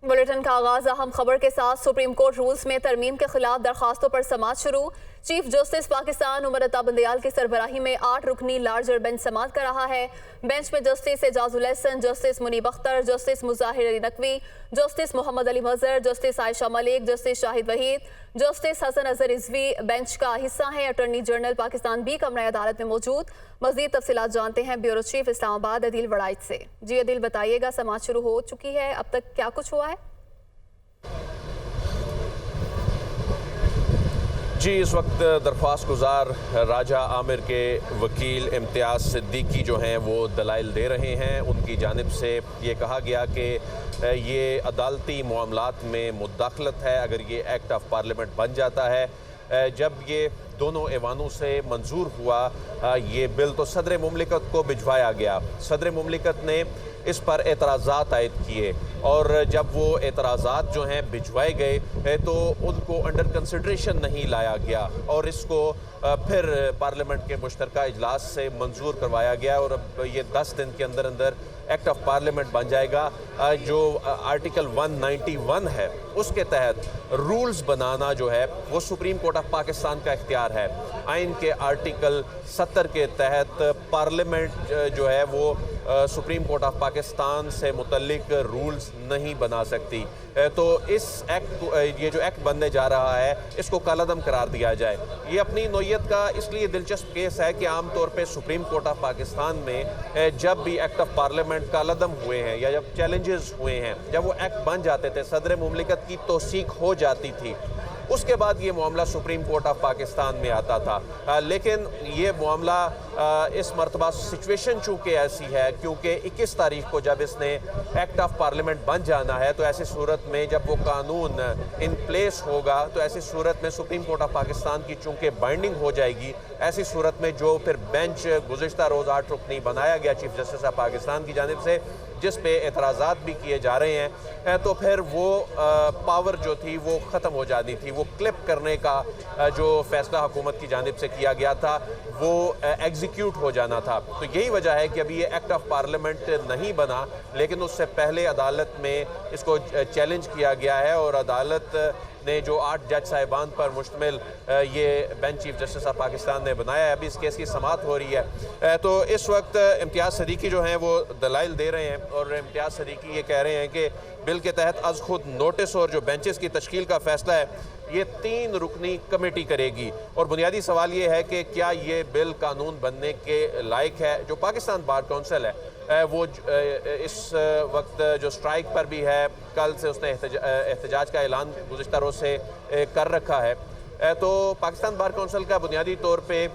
Bulletin का आगाज अहम खबर के साथ। सुप्रीम कोर्ट रूल्स में तरमीम के खिलाफ दरखास्तों पर समाअत शुरू। चीफ जस्टिस पाकिस्तान उमर अता बंदयाल की सरबराही में 8 रुकनी लार्जर बेंच समाअत कर रहा है। बेंच में justice Ijazul Ahsan, justice Munib Akhtar, justice Muzahir Ali Naqvi, justice Mohammad Ali Mazhar, justice Ayesha Malik, justice Shahid Waheed, justice Hasan Azhar Rizvi bench का हिस्सा है। अटॉर्नी जनरल पाकिस्तान भी कमरा अदालत में मौजूद। मजीद तफसीलात जानते हैं ब्यूरो चीफ इस्लामाबाद अदील वड़ाइच से। जी अदील, बताइएगा, समाअत शुरू हो चुकी है, अब तक क्या कुछ हुआ है? जी, इस वक्त दरख्वास्त गुजार राजा आमिर के वकील इम्तियाज़ सिद्दीकी जो हैं वो दलाइल दे रहे हैं। उनकी जानिब से ये कहा गया कि ये अदालती मामलात में मुदाखलत है अगर ये एक्ट ऑफ पार्लियामेंट बन जाता है। जब ये दोनों ऐवानों से मंजूर हुआ ये बिल तो सदर मुमलिकत को भिजवाया गया। सदर मुमलिकत ने इस पर एतराज़ात आयद किए और जब वो एतराज़ात जो हैं भिजवाए गए तो उनको अंडर कंसिडरेशन नहीं लाया गया और इसको फिर पार्लियामेंट के मुश्तरका इजलास से मंजूर करवाया गया और अब ये 10 दिन के अंदर अंदर एक्ट ऑफ पार्लियामेंट बन जाएगा। जो आर्टिकल 191 है उसके तहत रूल्स बनाना जो है वो सुप्रीम कोर्ट ऑफ पाकिस्तान का इख्तियार है। आइन के आर्टिकल 70 के तहत पार्लियामेंट जो है वो सुप्रीम कोर्ट ऑफ पाकिस्तान से मुतल्लिक रूल्स नहीं बना सकती। तो इस एक्ट ये जो एक्ट बनने जा रहा है इसको कालादम करार दिया जाए। ये अपनी नोयत का इसलिए दिलचस्प केस है कि आमतौर पे सुप्रीम कोर्ट ऑफ पाकिस्तान में जब भी एक्ट ऑफ पार्लियामेंट कालादम हुए हैं या जब चैलेंजेस हुए हैं, जब वो एक्ट बन जाते थे, सदर मुमलिकत की तौसीक हो जाती थी, उसके बाद ये मामला सुप्रीम कोर्ट ऑफ पाकिस्तान में आता था। लेकिन ये मामला इस मरतबा सिचुएशन चूँकि ऐसी है क्योंकि 21 तारीख को जब इसने एक्ट ऑफ पार्लियामेंट बन जाना है तो ऐसी सूरत में जब वो कानून इन प्लेस होगा तो ऐसी सूरत में सुप्रीम कोर्ट ऑफ पाकिस्तान की चूँकि बाइंडिंग हो जाएगी। ऐसी सूरत में जो फिर बेंच गुज़िश्ता रोज़ 8 रुकनी बनाया गया चीफ जस्टिस ऑफ पाकिस्तान की जानिब से, जिस पे एतराज़ात भी किए जा रहे हैं, तो फिर वो पावर जो थी वो ख़त्म हो जानी थी। वो क्लिप करने का जो फैसला हुकूमत की जानिब से किया गया था वो एग्जीक्यूट हो जाना था। तो यही वजह है कि अभी ये एक्ट ऑफ पार्लियामेंट नहीं बना, लेकिन उससे पहले अदालत में इसको चैलेंज किया गया है और अदालत ने जो 8 जज साहिबान पर मुश्तमिल ये bench chief justice of Pakistan ने बनाया है, अभी इस केस की समाअत हो रही है। तो इस वक्त इम्तियाज़ सिद्दीकी जो हैं वो दलाइल दे रहे हैं और इम्तियाज़ सिद्दीकी ये कह रहे हैं कि बिल के तहत अज खुद नोटिस और जो बेंचेस की तश्कील का फैसला है ये 3 रुकनी कमेटी करेगी। और बुनियादी सवाल ये है कि क्या ये बिल कानून बनने के लायक है। जो पाकिस्तान बार काउंसिल है वो इस वक्त जो स्ट्राइक पर भी है, कल से उसने एहतजाज का ऐलान गुज़िश्ता रोज़ से कर रखा है। तो पाकिस्तान बार काउंसिल का बुनियादी तौर पे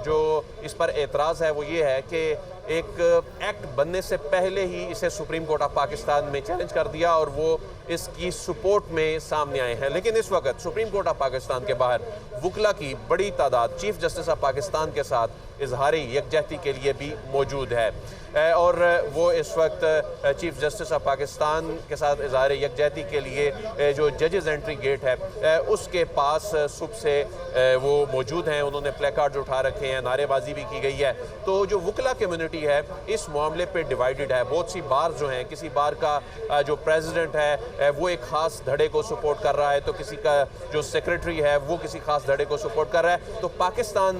जो इस पर एतराज़ है वो ये है कि एक एक्ट बनने से पहले ही इसे सुप्रीम कोर्ट ऑफ पाकिस्तान में चैलेंज कर दिया और वो इसकी सपोर्ट में सामने आए हैं। लेकिन इस वक्त सुप्रीम कोर्ट ऑफ पाकिस्तान के बाहर वकला की बड़ी तादाद चीफ जस्टिस ऑफ पाकिस्तान के साथ इजहार यकजहती के लिए भी मौजूद है और वो इस वक्त चीफ जस्टिस ऑफ पाकिस्तान के साथ इजहार यकजहती के लिए जो जजेस एंट्री गेट है उसके पास सुबह से वो मौजूद हैं। उन्होंने प्लेकार्ड्स उठा रखे हैं, नारेबाजी भी की गई है। तो जो वकला कम्युनिटी है इस मामले पे डिवाइडेड है। बहुत सी बार जो हैं, किसी बार का जो प्रेसिडेंट है वो एक ख़ास धड़े को सपोर्ट कर रहा है, तो किसी का जो सेक्रेटरी है वो किसी ख़ास धड़े को सपोर्ट कर रहा है। तो पाकिस्तान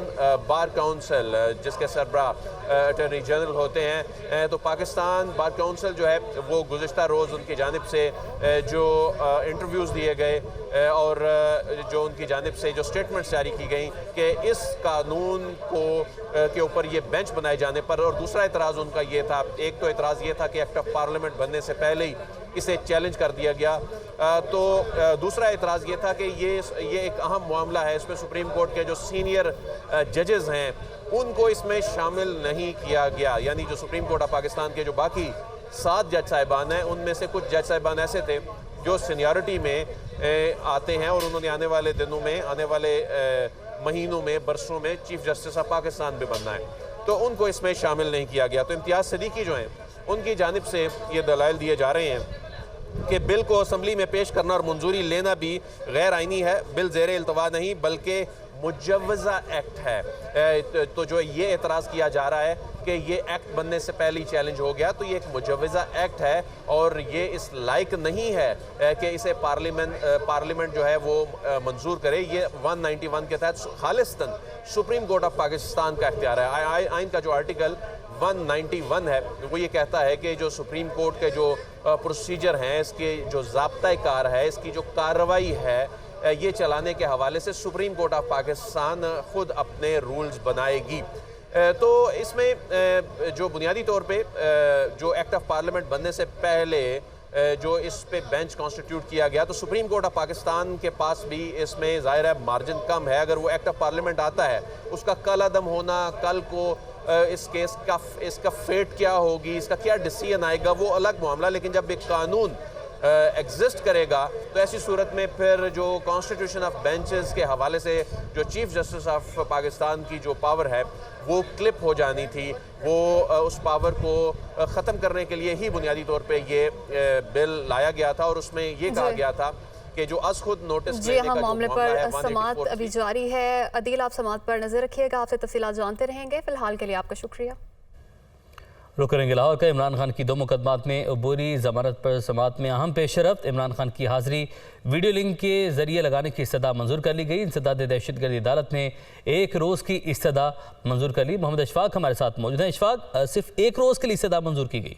बार काउंसिल जिसके सरबराह अटॉर्नी जनरल होते हैं, तो पाकिस्तान बार काउंसिल जो है वो गुज़िश्ता रोज़ उनकी जानिब से जो इंटरव्यूज़ दिए गए और जो उनकी जानिब से जो स्टेटमेंट्स जारी की गई कि इस कानून को के ऊपर ये बेंच बनाए जाने पर, और दूसरा एतराज़ उनका ये था, एक तो एतराज़ ये था कि एक्ट ऑफ पार्लियामेंट बनने से पहले ही इसे चैलेंज कर दिया गया, तो दूसरा एतराज़ ये था कि ये एक अहम मामला है, इसमें सुप्रीम कोर्ट के जो सीनियर जजेस हैं उनको इसमें शामिल नहीं किया गया। यानी जो सुप्रीम कोर्ट ऑफ पाकिस्तान के जो बाकी 7 जज साहिबान हैं उनमें से कुछ जज साहिबान ऐसे थे जो सीनियरिटी में आते हैं और उन्होंने आने वाले दिनों में, आने वाले महीनों में, बरसों में चीफ जस्टिस ऑफ पाकिस्तान भी बनना है, तो उनको इसमें शामिल नहीं किया गया। तो इम्तियाज़ सिद्दीकी जो हैं उनकी जानिब से ये दलाइल दिए जा रहे हैं कि बिल को असम्बली में पेश करना और मंजूरी लेना भी गैर आइनी है। बिल ज़ेर इल्तवा नहीं बल्कि मुजव्वज़ा एक्ट है। तो जो ये एतराज़ किया जा रहा है कि ये एक्ट बनने से पहले ही चैलेंज हो गया, तो ये एक मुजव्वज़ा एक्ट है और ये इस लायक नहीं है कि इसे पार्लियामेंट जो है वो मंजूर करे। ये 191 के तहत Khalistan supreme court of Pakistan का इख्तियार है। आइन का जो आर्टिकल 191 है वो ये कहता है कि जो सुप्रीम कोर्ट के जो प्रोसीजर हैं, इसके जो ज़ाब्ता कार है, इसकी जो कार्रवाई है, ये चलाने के हवाले से सुप्रीम कोर्ट ऑफ पाकिस्तान खुद अपने रूल्स बनाएगी। तो इसमें जो बुनियादी तौर पे जो एक्ट ऑफ पार्लियामेंट बनने से पहले जो इस पे बेंच कॉन्स्टिट्यूट किया गया, तो सुप्रीम कोर्ट ऑफ पाकिस्तान के पास भी इसमें ज़ाहिर है मार्जिन कम है। अगर वो एक्ट ऑफ पार्लियामेंट आता है, उसका कल अदम होना, कल को इस केस का इसका फेट क्या होगी, इसका क्या डिसीजन आएगा, वो अलग मामला। लेकिन जब एक कानून एग्जिस्ट करेगा तो ऐसी सूरत में फिर जो कॉन्स्टिट्यूशन ऑफ बेंचेस के हवाले से जो चीफ जस्टिस ऑफ पाकिस्तान की जो पावर है वो क्लिप हो जानी थी, वो उस पावर को ख़त्म करने के लिए ही बुनियादी तौर पे ये बिल लाया गया था। और उसमें ये कहा गया था कि जो अस खुद नोटिस जी हाँ, मामले पर समाअत अभी जारी है। अदील, आप समाअत पर नजर रखिएगा, आपसे तफसीलात जानते रहेंगे। फिलहाल के लिए आपका शुक्रिया। रुक करेंगे लाहौर का। इमरान खान की 2 मुकदमात में अबूरी जमानत पर समाअत में अहम पेशरफ्त। इमरान खान की हाजिरी वीडियो लिंक के जरिए लगाने की इस्तदा मंजूर कर ली गई। इंसदाद दहशतगर्दी अदालत ने 1 रोज़ की इस्तदा मंजूर कर ली। मोहम्मद इशफाक हमारे साथ मौजूद हैं। इशफाक, सिर्फ 1 रोज़ के लिए इस्तदा मंजूर की गई?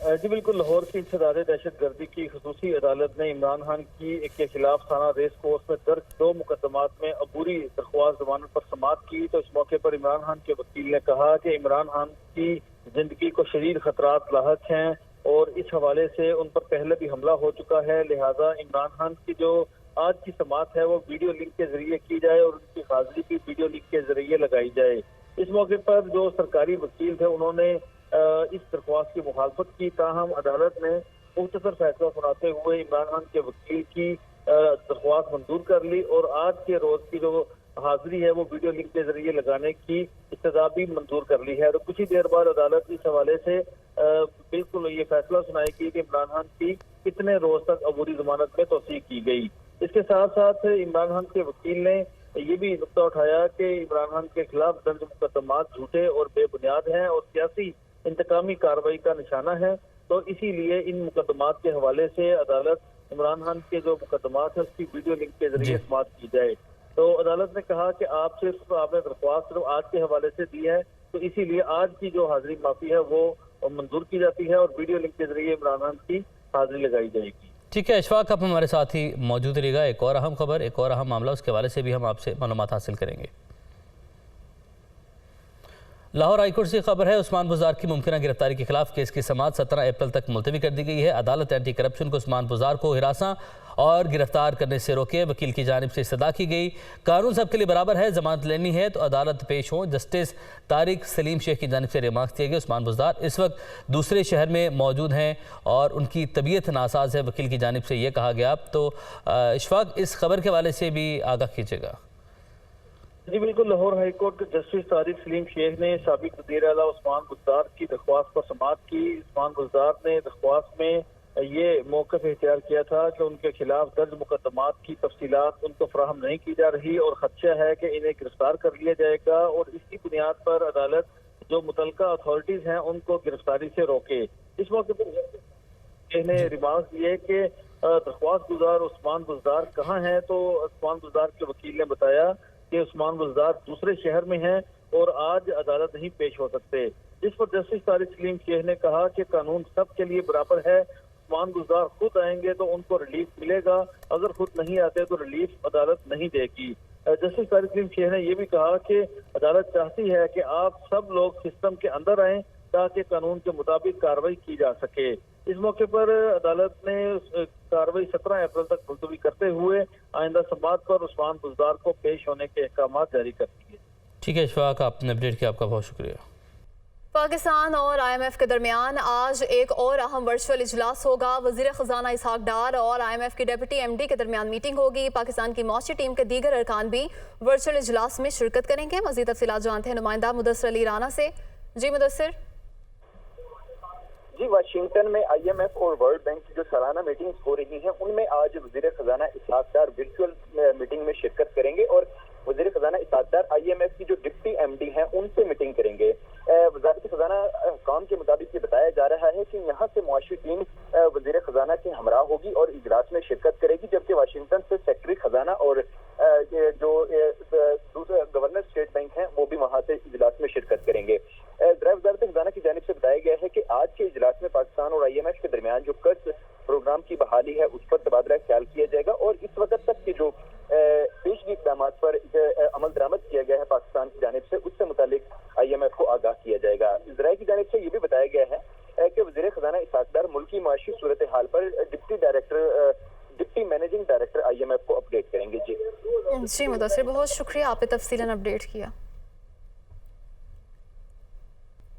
जी बिल्कुल, लाहौर की इंसदाद दहशतगर्दी की खसूसी अदालत ने इमरान खान के खिलाफ थाना रेस कोर्स में दर्ज 2 मुकदमात में अबूरी दरख्वास्त जमानत पर समाअत की। तो इस मौके पर इमरान खान के वकील ने कहा कि इमरान खान की जिंदगी को शदीद खतरात लाहक हैं और इस हवाले से उन पर पहले भी हमला हो चुका है, लिहाजा इमरान खान की जो आज की समाअत है वो वीडियो लिंक के जरिए की जाए और उनकी हाजिरी भी वीडियो लिंक के जरिए लगाई जाए। इस मौके पर जो सरकारी वकील थे उन्होंने इस दरख्वास्त की मुखालफत की, ताहम अदालत ने मुख्तसर फैसला सुनाते हुए इमरान खान के वकील की दरख्वास्त मंजूर कर ली और आज के रोज की जो हाजिरी है वो वीडियो लिंक के जरिए लगाने की इस्तदा भी मंजूर कर ली है। तो कुछ ही देर बाद अदालत इस हवाले से बिल्कुल ये फैसला सुनाएगी कि इमरान खान की कितने रोज तक अबूरी जमानत में तोसीक की गई। इसके साथ साथ इमरान खान के वकील ने ये भी नुक्ता उठाया कि इमरान खान के खिलाफ दर्ज मुकदमात झूठे और बेबुनियाद हैं और सियासी इंतकामी कार्रवाई का निशाना है। तो इसीलिए इन मुकदमात के हवाले से अदालत इमरान खान के जो मुकदमात है उसकी वीडियो लिंक के जरिए समाअत की जाए। तो अदालत ने कहा कि आपने दरख्वास्त सिर्फ आज के हवाले से दी है, तो इसीलिए आज की जो हाजिरी माफी है वो मंजूर की जाती है और वीडियो लिंक के जरिए इमरान खान की हाजिरी लगाई जाएगी। ठीक है इशफाक, आप हमारे साथ ही मौजूद रहिएगा। एक और अहम खबर, एक और अहम मामला, उसके हवाले से भी हम आपसे मालूमात हासिल करेंगे। लाहौर हाईकोर्ट से खबर है, उस्मान बुज़दार की मुमकिन गिरफ्तारी के खिलाफ केस की समाअत 17 अप्रैल तक मुलतवी कर दी गई है। अदालत एंटी करप्शन को उस्मान बुज़दार को हिरासा और गिरफ्तार करने से रोके। वकील की जानिब से इस्तदा की गई, कानून सबके लिए बराबर है, जमानत लेनी है तो अदालत पेश हो। जस्टिस तारिक सलीम शेख की जानिब से रिमार्क्स दिए गए। उस्मान बुज़दार इस वक्त दूसरे शहर में मौजूद हैं और उनकी तबीयत नासाज है, वकील की जानिब से ये कहा गया। तो इशफाक, इस खबर के हवाले से भी आगाह कीजिएगा। जी बिल्कुल, लाहौर हाईकोर्ट के जस्टिस तारिक सलीम शेख ने साबिक वज़ीर आला उस्मान बुज़दार की दरख्वास्त पर समाअत की। उस्मान बुज़दार ने दरख्वास्त में ये मौक़िफ़ इख्तियार किया था कि उनके खिलाफ दर्ज मुकदमात की तफसीलात उनको फराहम नहीं की जा रही और खदशा है कि इन्हें गिरफ्तार कर लिया जाएगा और इसकी बुनियाद पर अदालत जो मुतलका अथॉरिटीज़ हैं उनको गिरफ्तारी से रोके। इस मौके पर ने रिमार्क दिए कि दरख्वास्त गुजार उस्मान बुज़दार कहाँ हैं, तो उस्मान बुज़दार के वकील ने बताया कि उस्मान बुज़दार दूसरे शहर में हैं और आज अदालत नहीं पेश हो सकते। जिस पर जस्टिस तारिक सलीम शेख ने कहा कि कानून सब के लिए बराबर है, उस्मान बुज़दार खुद आएंगे तो उनको रिलीफ मिलेगा, अगर खुद नहीं आते तो रिलीफ अदालत नहीं देगी। जस्टिस तारिक सलीम शेख ने यह भी कहा कि अदालत चाहती है कि आप सब लोग सिस्टम के अंदर आएं ताकि कानून के मुताबिक कार्रवाई की जा सके। इस मौके पर अदालत ने कार्रवाई 17 अप्रैल तक मुलतवी करते हुए आइंदा समाअत पर उस्मान बुज़दार को पेश होने के अहकाम जारी कर दिए। ठीक है इशफाक, आपने अपडेट किया, आपका बहुत शुक्रिया। पाकिस्तान और IMF के दरमियान आज एक और अहम वर्चुअल इजलास होगा। वज़ीर ख़ज़ाना इसहाक डार और IMF की डिप्टी MD के दरमियान मीटिंग होगी। पाकिस्तान की मौची टीम के दीगर अरकान भी वर्चुअल इजलास में शिरकत करेंगे। मज़ीद तफसीलात जानते हैं नुमाइंदा मुदस्सिर अली राना से। जी मुदस्सिर। जी, वाशिंगटन में IMF और वर्ल्ड बैंक की जो सालाना मीटिंग्स हो रही हैं, उनमें आज वज़ीर ख़ज़ाना इसहाक़ डार वर्चुअल मीटिंग में शिरकत करेंगे और वज़ीर ख़ज़ाना इसहाक़ डार IMF की जो डिप्टी MD हैं उनसे मीटिंग करेंगे। वज़ारत ख़ज़ाना काम के मुताबिक ये बताया जा रहा है कि यहाँ से मुआशी टीम वज़ीर ख़ज़ाना के हमरा होगी और इजलास में शिरकत करेगी, जबकि वाशिंगटन से सेक्रेटरी ख़ज़ाना और जो दूसरे गवर्नर स्टेट बैंक हैं वो भी वहाँ से इजलास में शिरकत करेंगे। वज़ारत ख़ज़ाना की जानिब से बताया गया है कि आज के इजलास में पाकिस्तान और IMF के दरमियान जो कर्ज प्रोग्राम की बहाली है उस पर तबादला ख्याल किया जाएगा और इस वक्त तक के जो पेशगी इक़दाम पर अमल दरामद किया गया है पाकिस्तान की जानिब से, उससे मुतालिक IMF को आगाह किया जाएगा। इजराइल की जानिब से ये भी बताया गया है कि वज़ीर ख़ज़ाना इसहाक़ डार मुल्की माशी सूरत हाल पर डिप्टी मैनेजिंग डायरेक्टर IMF को अपडेट करेंगे। जी मुदस्सिर, बहुत शुक्रिया, आपने तफसीलन अपडेट किया।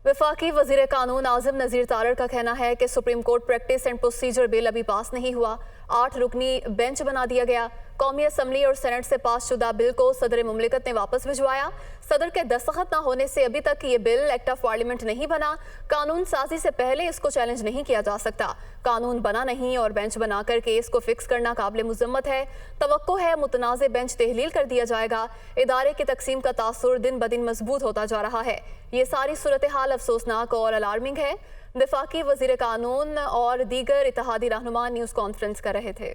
वफाकी वज़ीर कानून आज़म नज़ीर तारड़ का कहना है कि supreme court practice and procedure bill अभी पास नहीं हुआ, 8 रुकनी बेंच बना दिया गया। कौमी असम्बली और सेनेट से पास शुदा बिल को सदर मुमलिकत ने वापस भिजवाया। सदर के दस्तखत न होने से अभी तक ये बिल एक्ट ऑफ पार्लियामेंट नहीं बना। कानून साजी से पहले इसको चैलेंज नहीं किया जा सकता। कानून बना नहीं और बेंच बनाकर केस को फिक्स करना काबिल मुज़म्मत है। तवक्को है मुतनाज़ बेंच तहलील कर दिया जाएगा। इदारे की तकसीम का तासुर दिन ब दिन मजबूत होता जा रहा है। ये सारी सूरत हाल अफसोसनाक और अलार्मिंग है। वफाकी वज़ीर कानून और दीगर इत्तेहादी रहनुमा न्यूज़ कॉन्फ्रेंस कर रहे थे।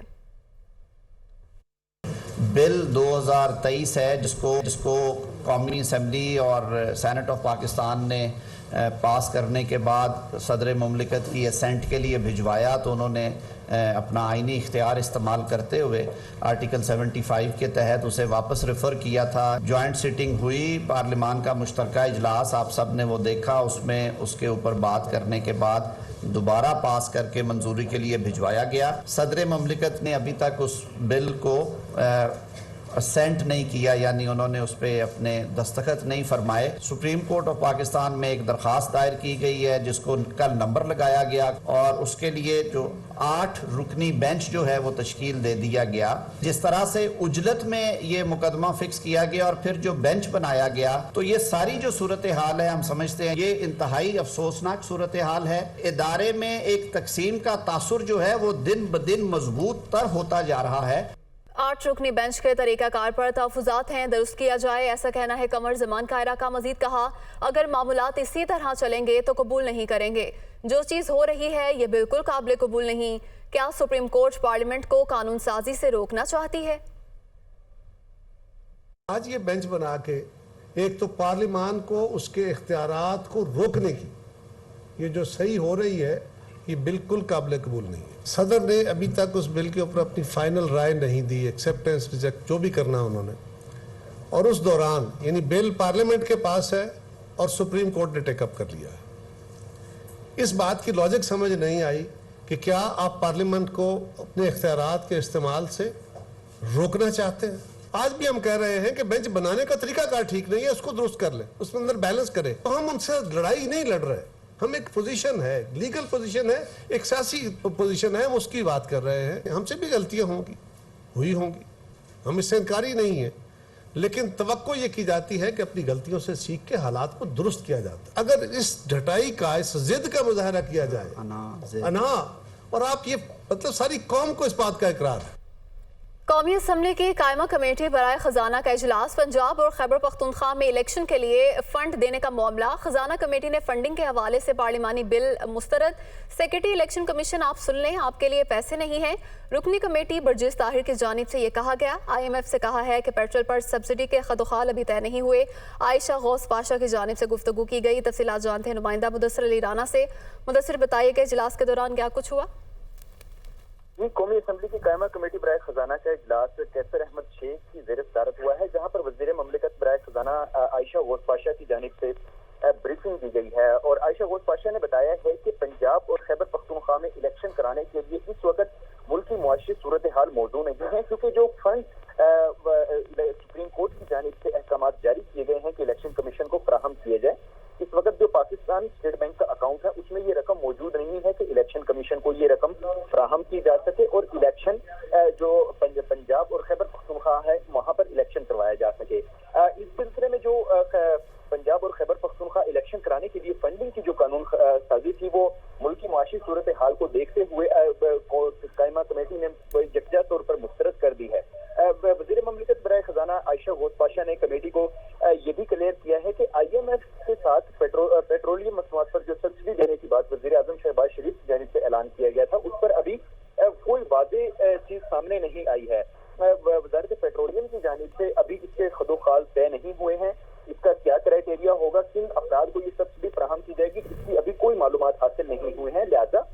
बिल 2023 है जिसको कौमी असम्बली और सेनेट ऑफ पाकिस्तान ने पास करने के बाद सदर मुमलिकत की असेंट के लिए भिजवाया, तो उन्होंने अपना आइनी इख्तियार इस्तेमाल करते हुए आर्टिकल 75 के तहत उसे वापस रेफ़र किया था। जॉइंट सिटिंग हुई, पार्लियामान का मुश्तरका इजलास आप सब ने वो देखा, उसमें उसके ऊपर बात करने के बाद दोबारा पास करके मंजूरी के लिए भिजवाया गया। सदर मुमलिकत ने अभी तक उस बिल को असेंट नहीं किया, यानी उन्होंने उस पर अपने दस्तखत नहीं फरमाए। सुप्रीम कोर्ट ऑफ पाकिस्तान में एक दरख्वास्त दायर की गई है जिसको कल नंबर लगाया गया और उसके लिए जो 8 रुकनी बेंच जो है वो तश्कील दे दिया गया। जिस तरह से उजलत में ये मुकदमा फिक्स किया गया और फिर जो बेंच बनाया गया, तो ये सारी जो सूरत हाल है हम समझते हैं ये इंतहाई अफसोसनाक सूरत हाल है। इदारे में एक तकसीम का तासुर जो है वो दिन ब दिन मजबूत तर होता जा रहा है। 8 रुकनी बेंच के तरीकाकार पर तहफ़्फ़ुज़ात हैं, दुरुस्त किया जाए, ऐसा कहना है कमर ज़मान कायरा का। मजीद कहा, अगर मामूलात इसी तरह चलेंगे तो कबूल नहीं करेंगे। जो चीज़ हो रही है ये बिल्कुल काबिल कबूल नहीं। क्या सुप्रीम कोर्ट पार्लियामेंट को कानून साजी से रोकना चाहती है? आज ये बेंच बना के एक तो पार्लियामान को उसके इख्तियारात को रोकने की ये जो सही हो रही है ये बिल्कुल काबिल कबूल नहीं है। सदर ने अभी तक उस बिल के ऊपर अपनी फाइनल राय नहीं दी, एक्सेप्टेंस रिजेक्ट जो भी करना उन्होंने, और उस दौरान यानी बिल पार्लियामेंट के पास है और सुप्रीम कोर्ट ने टेकअप कर लिया है। इस बात की लॉजिक समझ नहीं आई कि क्या आप पार्लियामेंट को अपने इख्तियारात के इस्तेमाल से रोकना चाहते हैं। आज भी हम कह रहे हैं कि बेंच बनाने का तरीकाकार ठीक नहीं है, उसको दुरुस्त कर ले, उसके अंदर बैलेंस करें। तो हम उनसे लड़ाई नहीं लड़ रहे, हम एक पोजीशन है, लीगल पोजीशन है, एक सियासी पोजीशन है, हम उसकी बात कर रहे हैं। हमसे भी गलतियां हुई होंगी, हम इससे इनकारी नहीं है, लेकिन तवक्को ये की जाती है कि अपनी गलतियों से सीख के हालात को दुरुस्त किया जाता है। अगर इस ढटाई का, इस जिद का मुजाहरा किया जाए, अना, और आप ये मतलब सारी कौम को इस बात का इकरार है। कौमी असम्बली की कायमा कमेटी बराए खजाना का इजलास। पंजाब और खैबर पख्तूनख्वा में इलेक्शन के लिए फंड देने का मामला। खजाना कमेटी ने फंडिंग के हवाले से पार्लिमानी बिल मुस्तरद। सेक्रेटरी इलेक्शन कमीशन आप सुन लें, आपके लिए पैसे नहीं हैं। रुकनी कमेटी बर्जिस ताहिर की जानिब से ये कहा गया। IMF से कहा है कि पेट्रोल पर सब्सिडी के खदोखाल अभी तय नहीं हुए। आयशा गौस पाशा की जानिब से गुफ्तगू की गई। तफसीलात जानते हैं नुमाइंदा मुदस्सिर अली राना से। मुदस्सिर, बताइए कि इजलास के दौरान क्या कुछ हुआ? कौमी असम्बली की कायमा कमेटी बराए खजाना का इजलास कैसर अहमद शेख की ज़ेर सदारत हुआ है, जहां पर वज़ीर ममलिकत बराए खजाना आयशा गौस पाशा की जानिब से ब्रीफिंग दी गई है। और आयशा गौस पाशा ने बताया है कि पंजाब और खैबर पख्तूनख्वा में इलेक्शन कराने के लिए इस वक्त मुल्की मुआशी सूरत हाल मौजू नहीं है, क्योंकि जो फंड सुप्रीम कोर्ट की जानिब से अहकाम जारी किए गए हैं कि इलेक्शन कमीशन को फराहम किए जाए, इस वक्त जो पाकिस्तान स्टेट बैंक का अकाउंट है उसमें ये रकम मौजूद नहीं है कि इलेक्शन कमीशन को ये रकम फराहम की जा सके और इलेक्शन जो पंजाब और खैबर पख्तूनख्वा है वहां पर इलेक्शन करवाया जा सके। इस सिलसिले में जो पंजाब और खैबर पख्तूनख्वा इलेक्शन कराने के लिए फंडिंग की जो कानून साजी थी वो मुल्की कमेटी ने यकजा तौर पर मुस्तरद कर दी है। वज़ीर ममलिकत बराए खजाना आयशा गौस पाशा ने कमेटी को ये भी क्लियर किया है कि IMF के साथ पेट्रोलियम मसनूआत पर जो सब्सिडी देने की बात वज़ीर आज़म शहबाज शरीफ की जानिब से ऐलान किया गया था, उस पर अभी कोई वाज़ेह चीज सामने नहीं आई है। वज़ारत पेट्रोलियम की जानिब से अभी इसके खदोखाल तय नहीं हुए हैं। इसका क्या क्राइटेरिया होगा, किन अफराद को ये सब्सिडी फराहम की जाएगी, इसकी अभी कोई मालूमात हासिल नहीं हुए हैं। लिहाजा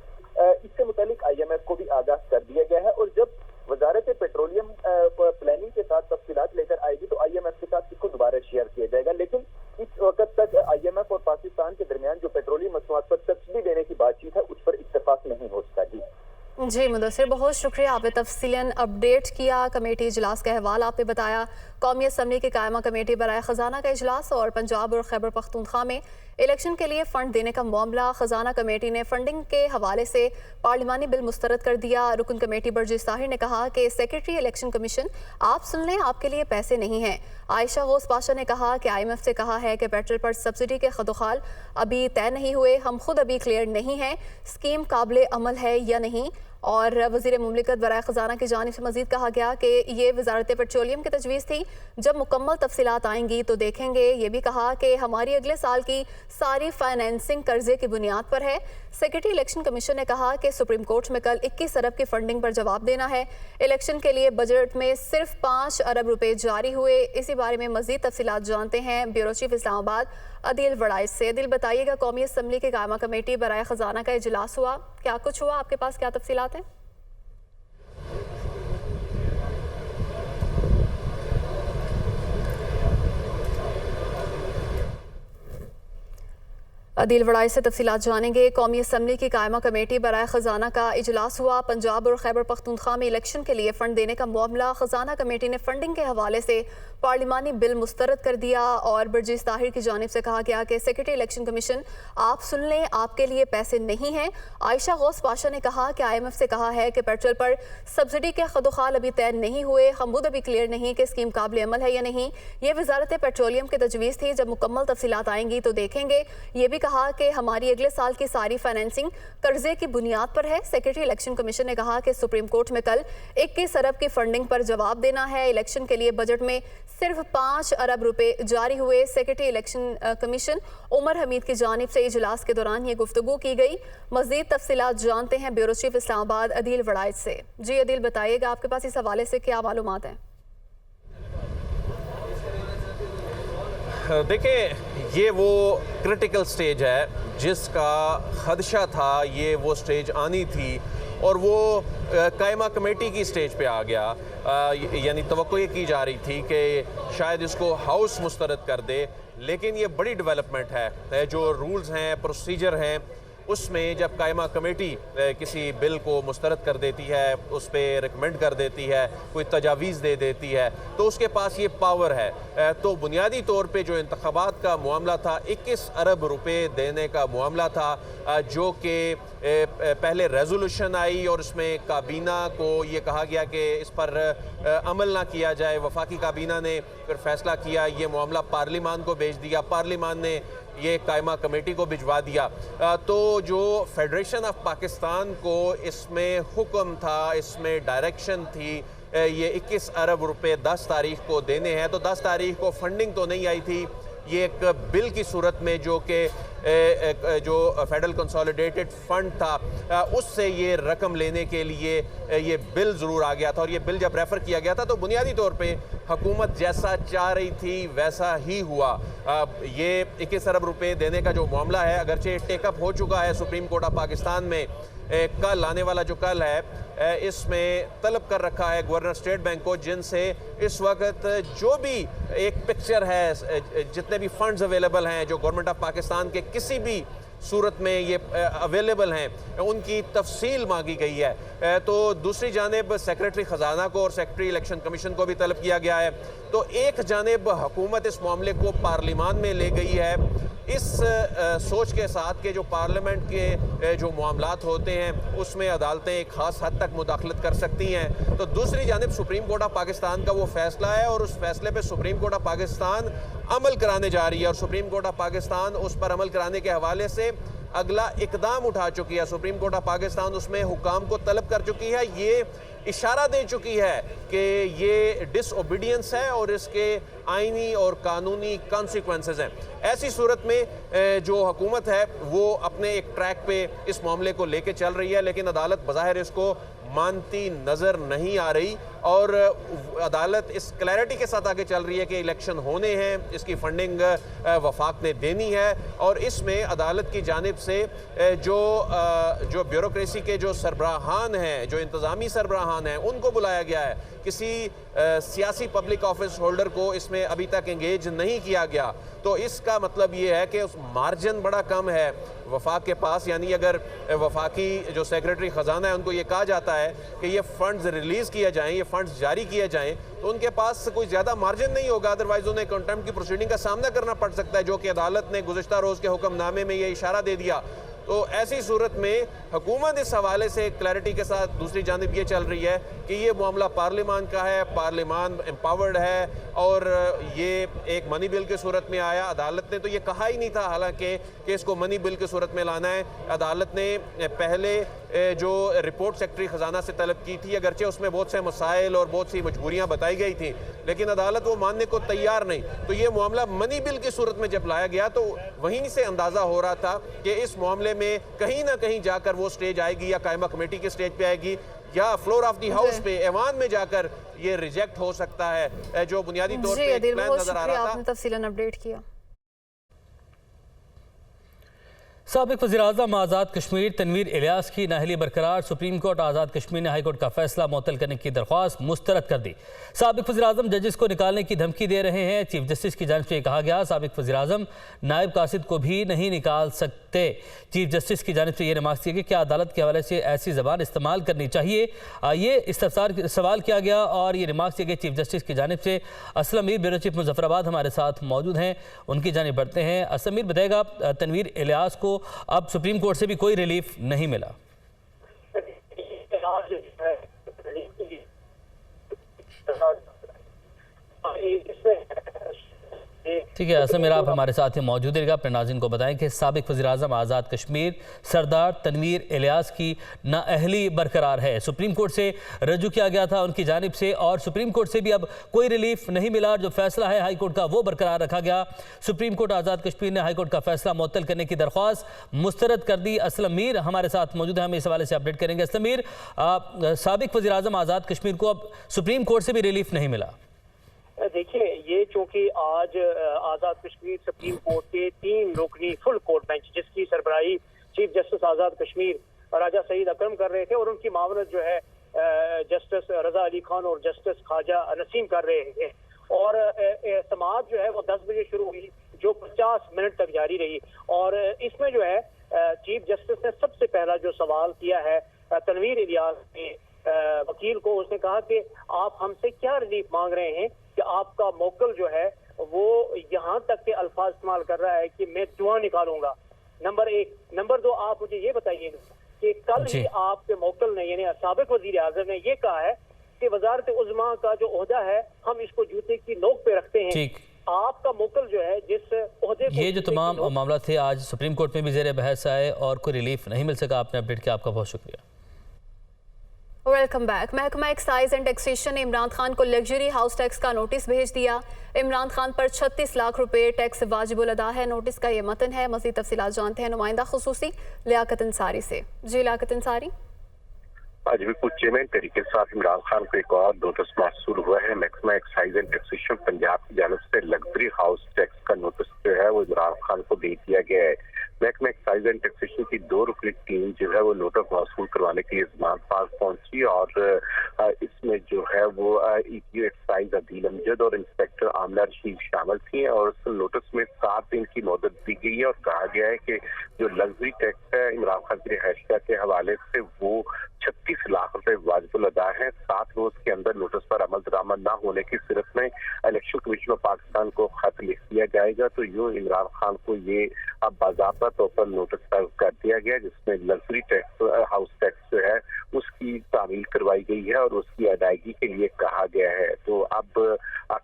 इसके मुतालिक IMF को भी आगाह कर दिया गया है और जब वज़ारत पेट्रोलियम प्लानिंग के साथ तफसीलात लेकर आएगी तो IMF के साथ इसको दोबारा शेयर किया जाएगा। लेकिन इस वक्त तक IMF और पाकिस्तान के दरमियान जो पेट्रोलियम मसनूआत पर सब्सिडी देने की बातचीत है, उस पर इत्तेफाक नहीं हो सका। जी मुदस्सिर, बहुत शुक्रिया, आपने तफसीलन अपडेट किया। कमेटी इजलास का अहवाल आपने बताया। कौमी असम्बली की कायमा कमेटी बराए खजाना का इजलास और पंजाब और खैबर पख्तूनख्वा में इलेक्शन के लिए फंड देने का मामला। खजाना कमेटी ने फंडिंग के हवाले से पार्लिमानी बिल मुस्तरद कर दिया। रुकन कमेटी बरजिस ताहिर ने कहा कि सेक्रेटरी इलेक्शन कमीशन, आप सुन लें, आपके लिए पैसे नहीं हैं। आयशा गौस पाशा ने कहा कि IMF से कहा है कि पेट्रोल पर सब्सिडी के खदोखाल अभी तय नहीं हुए, हम खुद अभी क्लियर नहीं हैं स्कीम काबिल अमल है या नहीं। और वज़ीर मुमलिकत बराए ख़जाना की जानिब से मज़ीद कहा गया कि ये वज़ारत पेट्रोलियम की तजवीज़ थी, जब मुकम्मल तफसीलात आएंगी तो देखेंगे। ये भी कहा कि हमारी अगले साल की सारी फाइनेंसिंग कर्जे की बुनियाद पर है। सेक्रेटरी इलेक्शन कमीशन ने कहा कि सुप्रीम कोर्ट में कल 21 अरब की फंडिंग पर जवाब देना है। इलेक्शन के लिए बजट में सिर्फ 5 अरब रुपए जारी हुए। इसी बारे में मज़ीद तफसीलात जानते हैं ब्यूरो चीफ इस्लामाबाद अदील वड़ाइस से। अदील, बताइएगा, कौमी असम्बली की कायमा कमेटी बराए ख़जाना का इजलास हुआ, क्या कुछ हुआ, आपके पास क्या तफसीलात हैं? अदील वड़ाई से तफसीलात जानेंगे। कौमी असम्बली की कायमा कमेटी बराए ख़जाना का इजलास हुआ। पंजाब और खैबर पख्तूनख्वा में इलेक्शन के लिए फ़ंड देने का मामला। ख़जाना कमेटी ने फंडिंग के हवाले से पार्लिमानी बिल मुस्तरद कर दिया और बरजिस ताहिर की जानिब से कहा गया कि सेक्रेटरी इलेक्शन कमीशन, आप सुन लें, आपके लिए पैसे नहीं हैं। आयशा गौस पाशा ने कहा कि IMF से कहा है कि पेट्रोल पर सब्सिडी के खदोखाल अभी तय नहीं हुए, हम खुद अभी क्लियर नहीं कि स्कीम काबिल अमल है या नहीं। ये वज़ारत पेट्रोलियम की तजवीज़ थी, जब मुकम्मल तफसीलात आएंगी तो देखेंगे। ये भी कहा कि हमारी अगले साल की सारी फाइनेंसिंग कर्जे की बुनियाद पर है। सेक्रेटरी इलेक्शन कमीशन ने कहा कि सुप्रीम कोर्ट में कल 21 अरब की फंडिंग पर जवाब देना है। इलेक्शन के लिए बजट में सिर्फ 5 अरब रुपए जारी हुए। Secretary election commission Umar Hamid की जानिब से इजलास के दौरान ये गुफ्तगू की गई। मजीद तफसीलात जानते हैं ब्यूरो चीफ इस्लामाबाद अदील वड़ाइस से। जी अदील, बताइएगा, आपके पास इस हवाले से क्या मालूमात हैं? देखिए, ये वो क्रिटिकल स्टेज है जिसका खदशा था, ये वो स्टेज आनी थी और वो कायमा कमेटी की स्टेज पे आ गया। यानी तवक्को ये की जा रही थी कि शायद इसको हाउस मुस्तरद कर दे, लेकिन ये बड़ी डेवलपमेंट है। जो रूल्स हैं, प्रोसीजर हैं, उसमें जब कायमा कमेटी किसी बिल को मुस्तरद कर देती है, उस पर रिकमेंड कर देती है, कोई तजावीज़ दे देती है, तो उसके पास ये पावर है। तो बुनियादी तौर पे जो इंतखाबात का मामला था, 21 अरब रुपए देने का मामला था, जो कि पहले रेजोल्यूशन आई और इसमें काबीना को ये कहा गया कि इस पर अमल ना किया जाए। वफाकी काबीना ने फिर फैसला किया, ये मामला पार्लिमान को भेज दिया, पार्लिमान ने ये कायमा कमेटी को भिजवा दिया। तो जो फेडरेशन ऑफ पाकिस्तान को इसमें हुक्म था, इसमें डायरेक्शन थी, ये 21 अरब रुपए 10 तारीख को देने हैं। तो 10 तारीख को फंडिंग तो नहीं आई थी, ये एक बिल की सूरत में जो कि जो फेडरल कंसोलिडेटेड फंड था, उससे ये रकम लेने के लिए ये बिल ज़रूर आ गया था। और ये बिल जब रेफ़र किया गया था तो बुनियादी तौर पे हुकूमत जैसा चाह रही थी वैसा ही हुआ। ये 21 अरब रुपए देने का जो मामला है, अगरचे टेकअप हो चुका है सुप्रीम कोर्ट ऑफ पाकिस्तान में, कल आने वाला जो कल है, इसमें तलब कर रखा है गवर्नर स्टेट बैंक को, जिनसे इस वक्त जो भी एक पिक्चर है, जितने भी फंड्स अवेलेबल हैं जो गवर्नमेंट ऑफ पाकिस्तान के किसी भी सूरत में ये अवेलेबल हैं, उनकी तफसील मांगी गई है। तो दूसरी जानिब सेक्रेटरी ख़जाना को और सेक्रेटरी इलेक्शन कमीशन को भी तलब किया गया है। तो एक जानिब हुकूमत इस मामले को पार्लिमान में ले गई है, इस सोच के साथ कि जो पार्लियामेंट के जो मामलात होते हैं उसमें अदालतें एक ख़ास हद तक मुदाखलत कर सकती हैं। तो दूसरी जानिब सुप्रीम कोर्ट ऑफ पाकिस्तान का वो फैसला है और उस फैसले पे सुप्रीम कोर्ट ऑफ पाकिस्तान अमल कराने जा रही है और सुप्रीम कोर्ट ऑफ पाकिस्तान उस पर अमल कराने के हवाले से अगला इकदाम उठा चुकी है। सुप्रीम कोर्ट ऑफ पाकिस्तान उसमें हुकाम को तलब कर चुकी है, ये इशारा दे चुकी है कि ये डिसओबीडियंस है और इसके आईनी और कानूनी कॉन्सिक्वेंसेस हैं। ऐसी सूरत में जो हुकूमत है वो अपने एक ट्रैक पे इस मामले को लेके चल रही है, लेकिन अदालत बज़ाहिर इसको मानती नज़र नहीं आ रही और अदालत इस क्लैरिटी के साथ आगे चल रही है कि इलेक्शन होने हैं, इसकी फंडिंग वफाक ने देनी है और इसमें अदालत की जानिब से जो ब्यूरोक्रेसी के जो सरबराहान हैं, जो इंतज़ामी सरबराहान हैं, उनको बुलाया गया है। किसी सियासी पब्लिक ऑफिस होल्डर को इसमें अभी तक एंगेज नहीं किया गया, तो इसका मतलब ये है कि उस मार्जिन बड़ा कम है वफाक के पास। यानी अगर वफाकी जो सेक्रेटरी ख़जाना है उनको ये कहा जाता है कि ये फंड्स रिलीज़ किए जाएं, ये फंड्स जारी किए जाएं, तो उनके पास कोई ज़्यादा मार्जिन नहीं होगा, अदरवाइज़ उन्हें कंटेम्प्ट की प्रोसीडिंग का सामना करना पड़ सकता है, जो कि अदालत ने गुज़िश्ता रोज़ के हुक्मनामे में ये इशारा दे दिया। तो ऐसी सूरत में हुकूमत इस हवाले से क्लैरिटी के साथ दूसरी जानिब ये चल रही है कि ये मामला पार्लियामान का है, पार्लियामान एम्पावर्ड है और ये एक मनी बिल की सूरत में आया। अदालत ने तो ये कहा ही नहीं था हालांकि कि इसको मनी बिल की सूरत में लाना है। अदालत ने पहले जो रिपोर्ट सेक्रेटरी ख़जाना से तलब की थी, अगरचे उसमें बहुत से मसाइल और बहुत सी मजबूरियाँ बताई गई थी, लेकिन अदालत वो मानने को तैयार नहीं। तो ये मामला मनी बिल की सूरत में जब लाया गया तो वहीं से अंदाज़ा हो रहा था कि इस मामले में कहीं ना कहीं जाकर वो स्टेज आएगी या कायमा कमेटी के स्टेज पे आएगी या फ्लोर ऑफ द हाउस पे ऐवान में जाकर ये रिजेक्ट हो सकता है, जो बुनियादी तौर पे एक प्लान नजर आ रहा था। आपने तफसीलन अपडेट किया। साबिक वज़ीर-ए-आज़म आज़ाद कश्मीर तनवीर इलियास की नाअहली बरकरार। सुप्रीम कोर्ट आज़ाद कश्मीर ने हाई कोर्ट का फैसला मुअत्तल करने की दरख्वास्त मुस्तरद कर दी। साबिक वज़ीर-ए-आज़म जजेस को निकालने की धमकी दे रहे हैं। चीफ जस्टिस की जानिब से ये कहा गया, साबिक वज़ीर-ए-आज़म नायब कासिद को भी नहीं निकाल सकते। चीफ जस्टिस की जानिब से ये रिमार्क किया कि क्या अदालत के हवाले से ऐसी ज़बान इस्तेमाल करनी चाहिए, ये इस्तफसार सवाल किया गया और ये रिमार्क किए गए चीफ जस्टिस की जानिब से। असलम मीर ब्यूरो चीफ मुजफ्फराबाद हमारे साथ मौजूद हैं, उनकी जानिब बढ़ते हैं। असलम मीर बताएगा, तनवीर इलियास को अब सुप्रीम कोर्ट से भी कोई रिलीफ नहीं मिला। ठीक है असम मेरा, आप हमारे साथ ही मौजूद रहेगा। अपने नाज़रीन को बताएं कि साबिक वज़ीर-ए-आज़म आज़ाद कश्मीर सरदार तनवीर इलियास की नाअहली बरकरार है। सुप्रीम कोर्ट से रजू किया गया था उनकी जानिब से और सुप्रीम कोर्ट से भी अब कोई रिलीफ नहीं मिला। जो फैसला है हाई कोर्ट का वो बरकरार रखा गया। सुप्रीम कोर्ट आज़ाद कश्मीर ने हाई कोर्ट का फैसला मुअत्तल करने की दरख्वास्त मुस्तरद कर दी। असलम मीर हमारे साथ मौजूद है, हम इस हवाले से अपडेट करेंगे। असलम मीर, साबिक वज़ीर-ए-आज़म आज़ाद कश्मीर को अब सुप्रीम कोर्ट से भी रिलीफ नहीं मिला। देखिए, ये चूंकि आज आज़ाद कश्मीर सुप्रीम कोर्ट के 3 रुकनी फुल कोर्ट बेंच जिसकी सरबराही चीफ जस्टिस आज़ाद कश्मीर राजा सईद अकरम कर रहे थे और उनकी मावनत जो है जस्टिस रजा अली खान और जस्टिस ख्वाजा नसीम कर रहे थे और समाअत जो है वो 10 बजे शुरू हुई जो 50 मिनट तक जारी रही और इसमें जो है चीफ जस्टिस ने सबसे पहला जो सवाल किया है तनवीर इलियास ने वकील को, उसने कहा कि आप हमसे क्या रिलीफ मांग रहे हैं कि आपका मोकल जो है वो यहाँ तक के अल्फाज इस्तेमाल कर रहा है कि मैं दुआ निकालूंगा। नंबर 1। नंबर 2, आप मुझे ये बताइएगा कि कल ही आपके मोकल ने यानी साबिक वज़ीर-ए-आज़म ने ये कहा है कि वज़ारत उज़्मा का जो ओहदा है हम इसको जूते की नोक पे रखते हैं। आपका मोकल जो है जिस ओहदे को, ये जो तमाम मामला थे आज सुप्रीम कोर्ट में भी ज़ेर बहस आए और कोई रिलीफ नहीं मिल सका। आपने अपडेट किया, आपका बहुत शुक्रिया। Welcome back. महकमा एक्साइज एंड टैक्सेशन ने इमरान खान को लग्जरी हाउस टैक्स का नोटिस भेज दिया। इमरान खान पर 36 लाख रुपए टैक्स वाजिबुल अदा है। नोटिस का ये मतन है। मज़ीद तफसीलात जानते हैं नुमाइंदा खुसूसी लियाकत अंसारी से। जी लियाकत अंसारी। आज भी कुछ चेयरमैन तरीके के साथ इमरान खान को एक और नोटिस मौसूल हुआ है। महकमा एक्साइज एंड टैक्सेशन पंजाब की जानिब से लग्जरी हाउस टैक्स का नोटिस जो है वो इमरान खान को दे दिया गया है। महकमा एक्साइज एंड टैक्सेशन की 2 रुकनी टीम जो है वो नोटिस मौसूल करवाने के लिए इस्लाम पास पहुंची और इसमें जो है वो EPO एक्साइज अदील अमजद और इंस्पेक्टर आमला रशीद शामिल थी और उस नोटिस में 7 दिन की मोहलत दी गई है और कहा गया है कि जो लग्जरी टैक्स है इमरान खान की हैशिया के हवाले से वो 36 लाख रुपए वाजिबुल अदा है। 7 रोज के अंदर नोटिस पर अमल दरामद न होने की सूरत में इलेक्शन कमीशन ऑफ पाकिस्तान को खत लिख दिया जाएगा। तो यूँ इमरान खान को ये अब बाज़ाब्ता तौर पर नोटिस कर दिया गया जिसमें लग्जरी टैक्स हाउस टैक्स जो है उसकी की तामील करवाई गई है और उसकी अदायगी के लिए कहा गया है। तो अब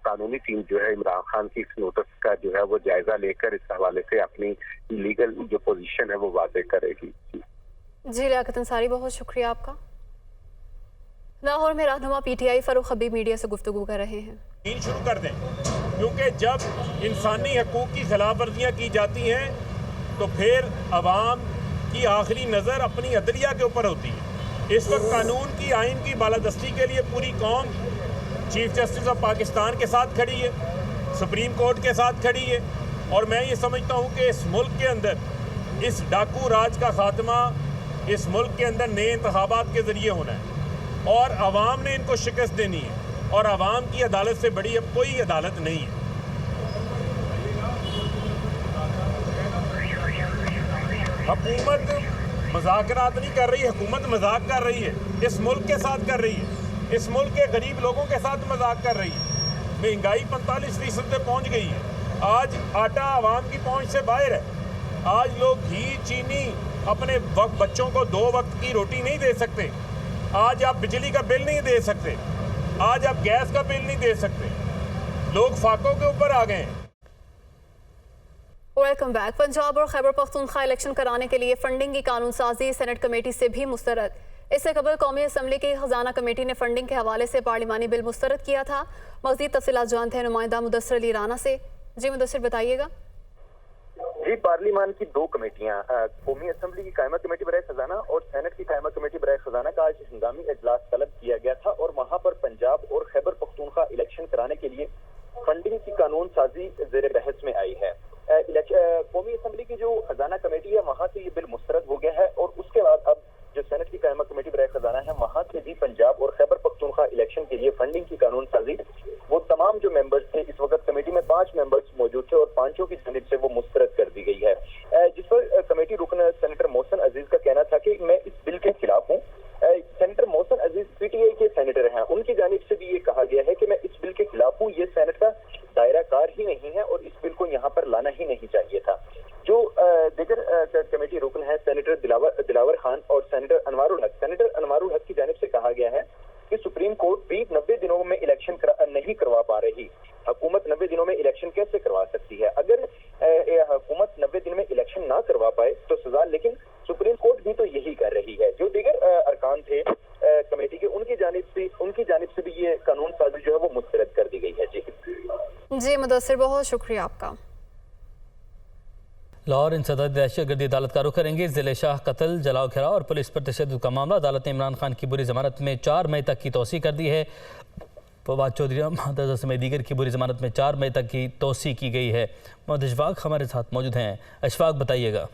कानूनी टीम जो है इमरान खान की इस नोटिस का जो है वो जायजा लेकर इस हवाले से अपनी लीगल जो पोजीशन है वो वाज़ेह करेगी। जी लियाकत अंसारी, बहुत शुक्रिया आपका। लाहौर में रहनुमा पीटीआई फरूख हबीब मीडिया से गुफ्तगू कर रहे हैं। शुरू कर दें, क्योंकि जब इंसानी हकूक़ की खिलाफ वर्जियाँ की जाती हैं तो फिर अवाम की आखिरी नज़र अपनी अदलिया के ऊपर होती है। इस वक्त कानून की आइन की बालादस्ती के लिए पूरी कौम चीफ जस्टिस ऑफ पाकिस्तान के साथ खड़ी है, सुप्रीम कोर्ट के साथ खड़ी है। और मैं ये समझता हूँ कि इस मुल्क के अंदर इस डाकू राज का खात्मा इस मुल्क के अंदर नए इंतखाबात के ज़रिए होना है और अवाम ने इनको शिकस्त देनी है और अवाम की अदालत से बड़ी अब कोई अदालत नहीं है। हुकूमत मज़ाकरात नहीं कर रही, हुकूमत मजाक कर रही है, इस मुल्क के साथ कर रही है, इस मुल्क के गरीब लोगों के साथ मजाक कर रही है। महंगाई 45% पे पहुँच गई है। आज आटा आवाम की पहुँच से बाहर है। आज लोग घी चीनी अपने बच्चों को 2 वक्त की रोटी नहीं दे सकते। आज आप बिजली का बिल नहीं दे सकते, आज आप गैस का बिल नहीं दे सकते। लोग फाकों के ऊपर आ गए हैं। Welcome back. पंजाब और खैबर पख्तूनख्वा इलेक्शन कराने के लिए फंडिंग की कानून साजी सेनेट कमेटी से भी मुस्तरद। इससे कबल कौमी असम्बली की खजाना कमेटी ने फंडिंग के हवाले से पार्लिमानी बिल मुस्तरद किया था। मज़ीद तफसीलात जानते हैं नुमाइंदा मुदस्सिर अली राना से। जी मुदस्सिर, बताइएगा। जी, पार्लिमान की 2 कमेटियां, कौमी असम्बली की कायमा कमेटी बराए खजाना और सेनेट की कायमा कमेटी बराए खजाना का आज हंगामी इजलास तलब किया गया था और वहां पर पंजाब और खैबर पख्तूनख्वा इलेक्शन कराने के लिए फंडिंग की कानून साजी ज़ेर बहस में आई है। कौमी असम्बली की जो खजाना कमेटी है वहां से ये बिल मुस्तरद हो गया है और उसके बाद अब जो सेनेट की कायमा कमेटी बराए खजाना है वहां से भी पंजाब और खैबर पख्तूनख्वा इलेक्शन के लिए फंडिंग की कानून साजी वो तमाम जो मेंबर्स थे, इस वक्त कमेटी में 5 मेंबर्स मौजूद थे और 5 की जानिब से वो मुस्तरद कर दी गई है। जिस पर कमेटी रुकन सेनेटर मोहसिन अजीज का कहना था कि मैं इस बिल के खिलाफ हूँ। सेनेटर मोहसिन अजीज पीटीआई के सेनेटर हैं, उनकी जानिब से भी ये कहा गया है कि मैं इस बिल के खिलाफ हूँ, ये सेनेट का दायरा कार ही नहीं है और इस बिल को यहाँ पर लाना ही नहीं चाहिए था। जो दीगर कमेटी रुकन है सेनेटर दिलावर खान और सेनेटर अनवारुल हक की जानिब से कहा गया है कि सुप्रीम कोर्ट भी 90 दिनों में इलेक्शन नहीं करवा पा रही। हुकूमत 90 दिनों में इलेक्शन कैसे करवा सकती है? अगर हुकूमत 90 दिन में इलेक्शन ना करवा पाए तो सजा, लेकिन सुप्रीम कोर्ट भी तो यही कर रही है। जो दीगर अरकान थे कमेटी के, उनकी जानिब से भी ये कानून साजी जो है वो मुस्तरद कर दी गई है। जी मुदस्सिर, बहुत शुक्रिया आपका। लाहौर इंसदाद दहशतगर्दी अदालत का रुख करेंगे। ज़िले शाह कत्ल, जलाओ घिराव और पुलिस पर तशद्दुद का मामला। अदालत ने इमरान खान की बुरी जमानत में 4 मई तक की तोसी कर दी है। फवाद चौधरी महादजा समेत दीगर की बुरी जमानत में 4 मई तक की तोसी की गई है। मोहम्मद अशफाक हमारे साथ मौजूद हैं। अशफाक, बताइएगा।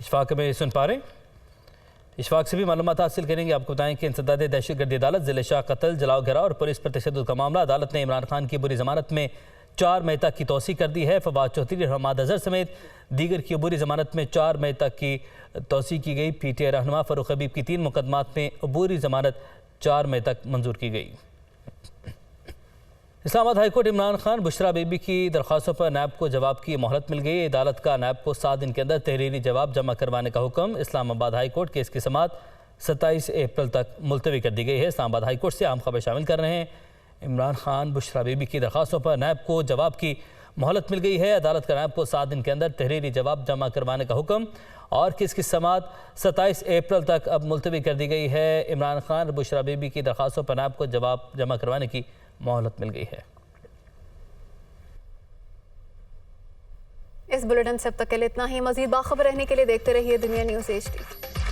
इशफाक में सुन पा रहे हैं? इशफाक से भी मालूमात हासिल करेंगे। आपको बताएं कि इंसदाद दहशतगर्दी अदालत ज़िले शाह कत्ल, जलाओ घिराव और पुलिस पर तशद्दुद का मामला। अदालत ने इमरान खान की बुरी जमानत में 4 मई तक की तोसी कर दी है। फवाद चौधरी, हमाद अजहर समेत दीगर की बुरी जमानत में 4 मई तक की तोसी की गई। पीटीआई रहनुमा फरूख हबीब की 3 मुकदमात में अबूरी जमानत 4 मई तक मंजूर की गई। इस्लामाबाद हाईकोर्ट इमरान खान, बुशरा बीबी की दरख्वास्तों पर नैब को जवाब की मोहलत मिल गई। अदालत का नैब को 7 दिन के अंदर तहरीरी जवाब जमा करवाने का हुक्म। इस्लामाबाद हाईकोर्ट केस की समाअत 27 अप्रैल तक मुलतवी कर दी गई है। इस्लामाबाद हाईकोर्ट से आम खबर शामिल कर रहे हैं। इमरान खान, बुशरा बीबी की दरख्वास्तों पर नैब को जवाब की मोहलत मिल गई है। अदालत का नैब को 7 दिन के अंदर तहरीरी जवाब जमा करवाने का हुक्म और केस की समाअत 27 अप्रैल तक अब मुलतवी कर दी गई है। इमरान खान, बुशरा बीबी की दरख्वास्तों पर नैब को जवाब जमा करवाने की मोहलत मिल गई है। इस बुलेटिन से अब तक के लिए इतना ही। मज़ीद बाखबर रहने के लिए देखते रहिए दुनिया न्यूज़ HD।